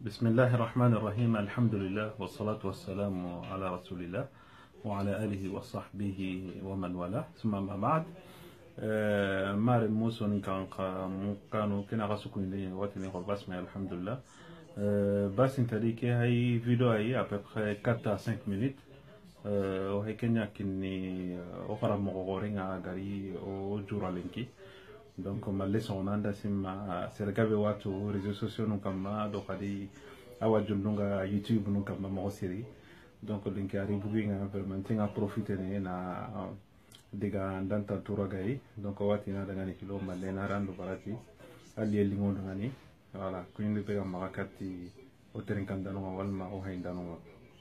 بسم الله الرحمن الرحيم الحمد لله والصلاة والسلام على رسول الله وعلى آله وصحبه ومن والاه ثم ما بعد مار موسون كانوا كنا غسكون لي واتني بس ما الحمد لله بس انت ليك هاي فيديو هاي à peu près 4 à 5 minutes وهي كنا كني أخرى مغورين غاري أو جورالينكي donc ma leçon nanda sima sergabe watu réseaux sociaux non kama do kadi awa jundunga YouTube non kama mo série donc link ari buginga vraiment tinga profiter ne na diga ndanta turagai donc wati na daga ni kilo malena rando barati ali lingondo ngani voilà kuindi pega makati o terin kandano walma o haindano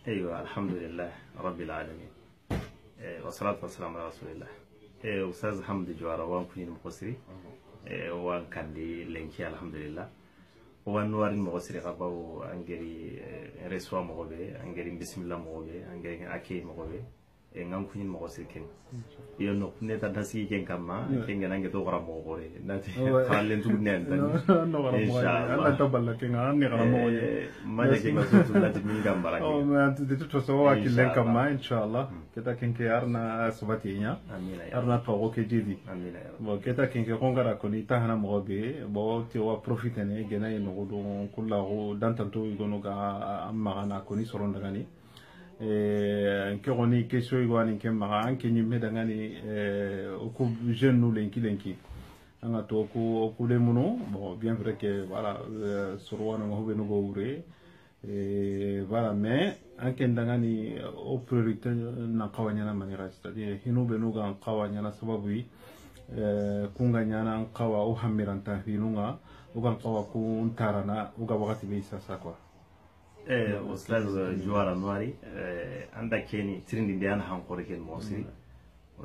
ايوه الحمد لله رب العالمين والصلاه والسلام على رسول الله استاذ حمد جوارا وان كوين مقصري وان كان دي لينكي الحمد لله وان نوارين مقصري قباو انغري رسوا مغوبي انغري بسم الله مغوبي انغري اكي مغوبي ngam kunin mo sirken yo no neta dasi ken kama ken nange to gara mo gore nati khalen tu nen tan no gara mo Allah taballa ken an gara mo mane ken so lati min gambara oh man de tutto so wa kilen kama inshallah keta ken ke arna subatinya amina arna to ko ke jidi amina bo keta ken ke kongara ko ni tahana mo be bo ti wa profite ne gena no do kullahu dantanto igono ga amma na ko ni soron daga ni nkironi question igwani kemma anke nyimme dangani ku jeune nous lenki anga to ku le muno bon bien vrai que voilà surwana ngobe no goure voilà mais anke dangani au priorité na kawanya na manira c'est-à-dire hinu be no ga kawanya na sababu yi kunga nyana kawa o hamiranta hinunga uga kawa ku ntarana uga wakati be sasa kwa استاذ جوار نواري عندك كيني ترند دي انا هنقول كين موسي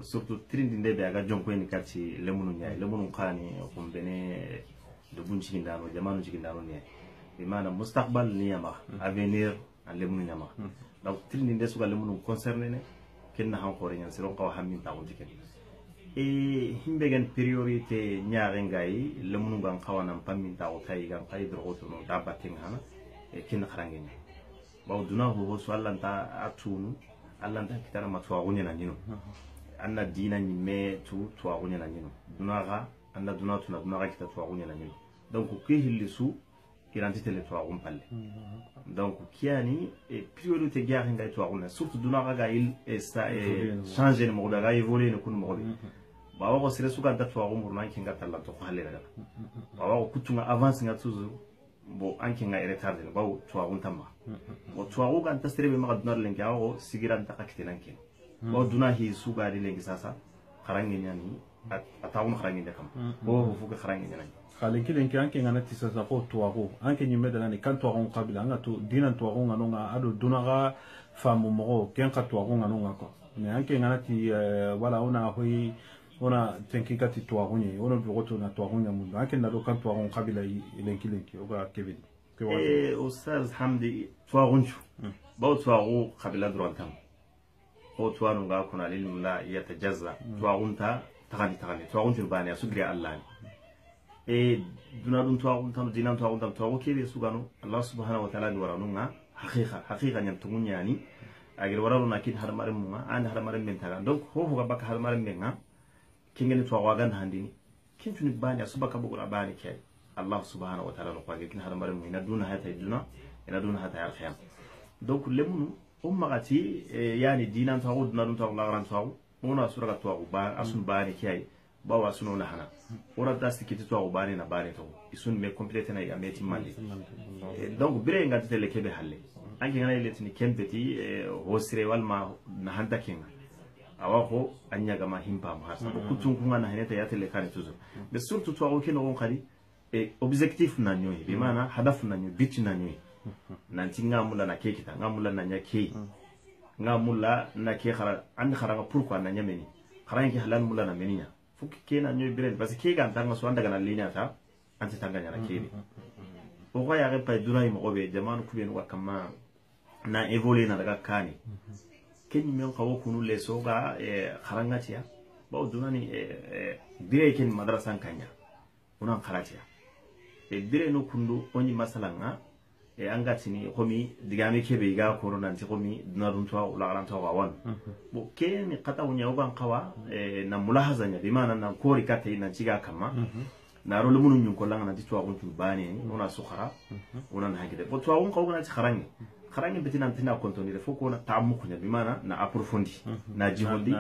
surtout trindi de be aga jonko en kati lemunu nyaay lemunu khani ko bene de bunchi ndano jamanu ci ndano ne bi mana mustaqbal ni yama avenir an lemunu nyama donc trindi de suga lemunu concerné ne ken na han ko renyan siro ko hammin ta ko tiken e himbe gen priorité nyaare ngay lemunu gan khawana pammin ta ko tay gan tay dro to no dabatin hana kin kharangeni baw duna ho so allanta atunu allanta kitara matwa gunyana nyino anna dina ni me tu twa gunyana nyino dunaga anna duna tuna dunaga kita twa gunyana nyino donc ke hillisu identité le twa gum palle donc kiani e priorité gare ngai twa gunna surtout dunaga ga il et ça et changer mo daga évoluer ne kun mo be bawa ko sire suka ta twa gum urna kinga talla to halle daga bawa ko kutunga avance nga toujours bo anke nga retardé baw tuwagun tamba bo tuwagu kan tasrebe ma gadnar lenki awo sigiran ta kakite lanki bo duna hi suga di lenki sasa kharangi nyani atawun kharangi de kam bo fuka kharangi nyani khalenki lenki anke nga nati sasa ko tuwagu anke nyime dana ni kan tuwagun qabila nga tu dinan tuwagun nga nonga ado dunaga famu mo ken ka tuwagun nga nonga ko me anke nga nati wala ona tenki kati tuwagunye ona bigoto na tuwagunya mundu anke ndalo kan tuwagun qabila lenki oga kevin استاذ حمدي تواغنشو باو تواغو قبل درون تام او توانو غا كنا لله يتجزا تواغنتا تغني تواغنشو باني اسغري الله دونا دون تواغنتا دينا تواغنتا تواغو كيبي سوغانو الله سبحانه وتعالى ورانونغا حقيقه نيمتون يعني اغير ورانو ناكين هرمارم مو ان هرمارم من تاغا دونك هو غا باك هرمارم منغا كينغني تواغان هانديني كينتوني باني سبكا بوغرا باني كاي الله سبحانه وتعالى نقول لكن هذا مرة من دون هذا الدنيا إن دون هذا الخيام donc lemunu ummagati yani dinan tawu dunadun tawu lagaran tawu ona suraga tawu ba asun bani kiyai ba wa sunu na hana ora dasti kiti tawu bani na bani tawu isun me complete na ya meti mali donc bire ngati tele kebe halle anki ngana letini kempeti hosire walma na handa kinga awako anyaga ma himpa ma hasa kutun kunga na heneta ya tele kan tuzo mais surtout tawu kino on khali objectif na nyoy bi mana hadaf na nyoy bit na nyoy nanti ngamula na kekita ngamula na nyake ngamula na ke khara and khara pourquoi na nyameni khara ngi halan mula na meninya fuki ke na nyoy bire parce que ga tanga so andaga na linya ta anti tanga nyana kebe o ko ya repa dunay mo be jamanu kuben wa kama na évoluer na daga kani ken mi on kawo kunu le soga kharanga tiya ba dunani bire ken madrasa kanya unan kharatiya bire no kundu oni masalanga e angatini komi digame kebe ga corona nti komi dunarun to la garan to wan bo ke ni qata unya uban qawa na mulahaza nya bimana na kori kate na ciga kama na rolo munu nyun ko langa na ti to agun tu bani ona sukhara ona na hakide bo to agun ko na ti kharangi kharangi betina ntina kontonire foko na tamu kunya bimana na approfondi na jihondi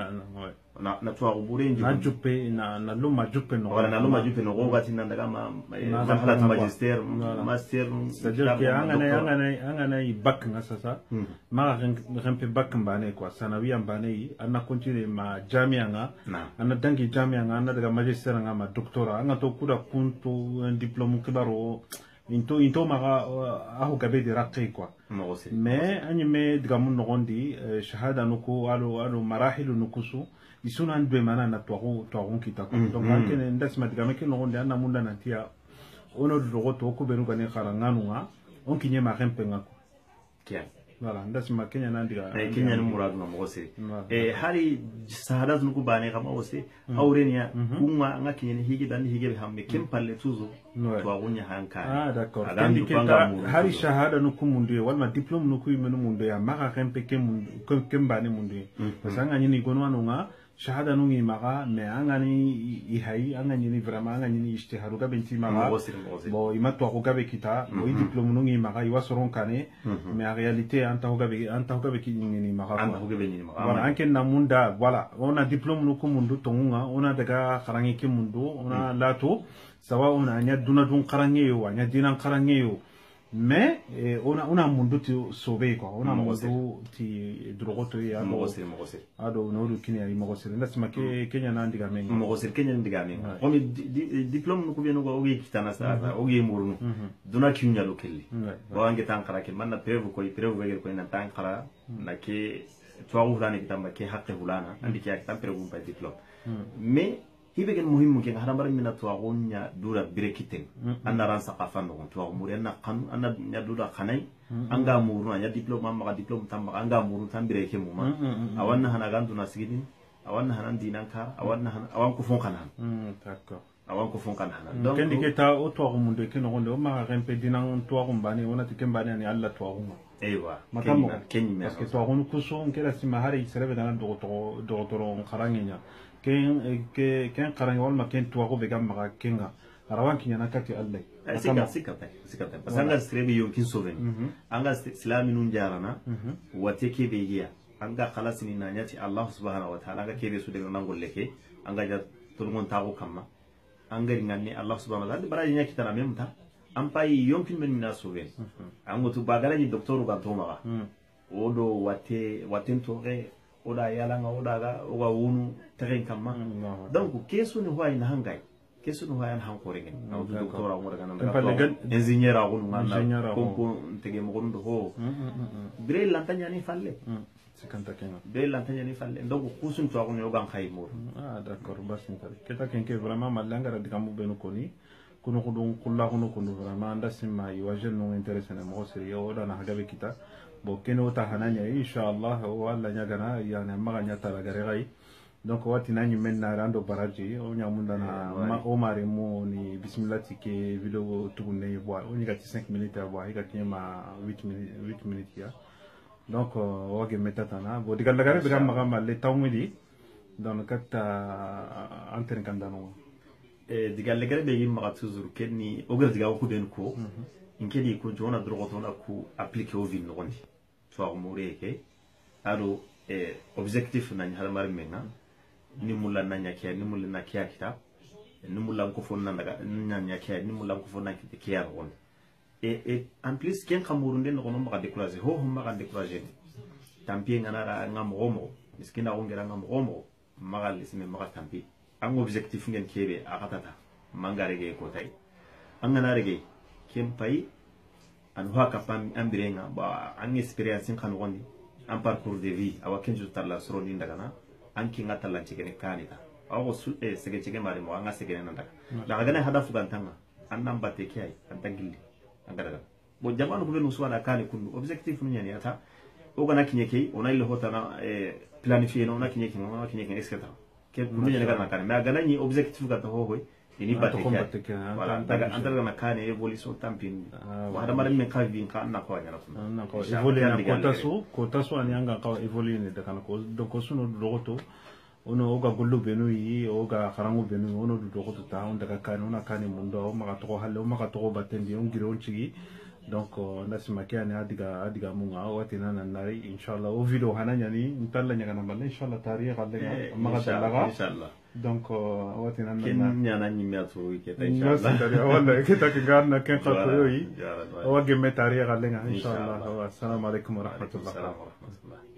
na to agun bure nji na juppe na luma juppe no wala na luma juppe no go gati nan daga ma marhala magister master c'est-à-dire que angana i bac ngasasa ma rempe bac mbane quoi sanawi mbane anna continue ma jamia nga anna dangi jamia nga anna daga magister nga ma doctorat anga to kuda kunto un diplôme kibaro into maga aho gabe de raqi quoi mais anyime daga mun nogondi shahada nuko alo marahilu nukusu isuna ndwe mana na twaron kita ko donc ankene ndasima diga meke no gonde anna munda nantia ono dogo to ko benu gane kharanganu nga on kinye ma rempe nga ko kia voilà ndasima kenya nandiga kenya ni muradu na mogose hari sahada nuku bane kama ose aurenia kunga nga kinye ni higi dan higi be hamme kempalle tuzo twagunya hanka d'accord kandi keta hari shahada nuku mundu wala diplôme nuku imenu mundu ya maka rempe kembane mundu basanga nyini gonwa nga shahada nungi maga me angani ihai angani ni vraiment angani ishtiharu ga benti maga bo imatwa ko gabe kita bo diplôme nungi maga iwasoron kane mais en réalité anta ko gabe kinini maga anta ko gabe ni maga voilà anken namunda voilà on a diplôme nuku mundu tonga on a daga kharangi ke mundu on a lato sawa on a nya duna dun kharangi yo nya dinan kharangi yo mais on a mundu ti sauver quoi on a mundu ti drogoto ya mogose ado no du kini ay mogose ndasima ke kenya nandiga men mogose kenya ndiga men on diplôme nuko bieno go ogi kitana sa ogi murunu duna kinya lo kelli wange tankara ke manna preuve wege ko na tankara na ke twawu fulani kitamba ke haqqe fulana andi ke kitam preuve pa diplôme mais hibegen muhimu ke harambar mina twagunya dura brekiten anna ran saqafan no twagu muri anna kan anna nya dura khanai anga muruna nya diplôme amma diplôme tamba anga murun tambire ke muma awanna hana gandu na sigidin awanna hanan dinanka awan ko fon kana d'accord awan ko fon kana donc kendi ke ta o twagu munde ke no gonde o ma rempe dinan twagu mbani wona tikembani ani alla twagu eywa kenyi parce que twagu kuso ngela sima hari serebe dana do kharangenya ken qarang wal ma ken tuwa ko be gam ma kenga arawan kinya nakati allah sikata pasanga strebi yonkin soven anga islami nun jarana wate ke be giya anga khalasini na nyati allah subhanahu wa ta'ala anga kebe su de nangol leke anga ja tulgon tago kamma anga ringani allah subhanahu wa ta'ala baraji nyaki tana memta ampai yonkin men na soven ango tu bagala ni docteur ga toma odo waten tore oda yalanga oda ga oga wunu tegen kamma donc kesu ni hoy na hangai kesu ni hoy na hankore ngen na do doctora ngora ganan ingénieur a gunu ngana ko tege mo gondo ho bre lantanya ni falle sikanta kenga bre lantanya ni falle donc kusun to agunu yogan khaymur d'accord basin tare keta kenke vraiment malanga ra dikamu benu koni kuno kudun kullahu kuno vraiment ndasima yiwajen no intéressé na mo seri oda na hagabe kita bo keno ta hananya inshallah wala nyagana yani maganya tara garegai donc wati nani menna rando baraji o nyamunda na o mari mo ni bismillah tike video tugunne bo o ni gati 5 minutes bo higa kema 8 minutes ya donc wage metatana bo digal gare be gam magama le tawmidi donc kata antene kandano digal gare be yimma toujours kenni o gar diga ko den ko inkedi ko jona drogoto na ku appliquer au vin nondi soit mureke alo objectif na halmar menga ni mulla na nyakia ni mulla na kia kita ni mulla ko fon na daga na nyakia ni mulla ko fon na kia on en plus ken kamurunde no no ma décourager ho ma décourager tampi ngana ngam romo miskina ngera ngam romo magal isme magal tampi ang objectif ngen kebe akatata mangarege ko tay angana rege kempai an haka pam ambirenga ba an experience kan woni an parcours de vie awa kenju talla sorondi ndagana an kinga talla cigene kanita awo su sege cige mari mo anga sege nan daga daga gane hadafu gantanga an nan batte kiyai an tangilli an gadaga bo jamanu ko nusu wala kani kundu objectif nu nyani ata o gana kinye kei ona ile hotana planifier no na kinye kinye etc ke kundu nyani kana kana ma gana ni objectif gata ho hoy ini batte wala daga andar na kane evolution tampin wa da maran men ka vin ka na ko nyana na ko evolue na ko tasu an yanga ka evolue ne daga ko do ko suno dogoto ono oga gollu benu yi oga kharangu benu ono do dogoto ta on daga kane ona kane mundo o maka to halle o maka to batendi on giro on chigi donc nasima kane adiga munga wati nana nari inshallah o video hananya ni ntalla nyaga na balle inshallah tariya galle maka talaga inshallah donc wati nana ken nyana ni meto keta inshallah wala kita garna ken qatoyi o wage metariya galle inshallah assalamu alaikum wa rahmatullah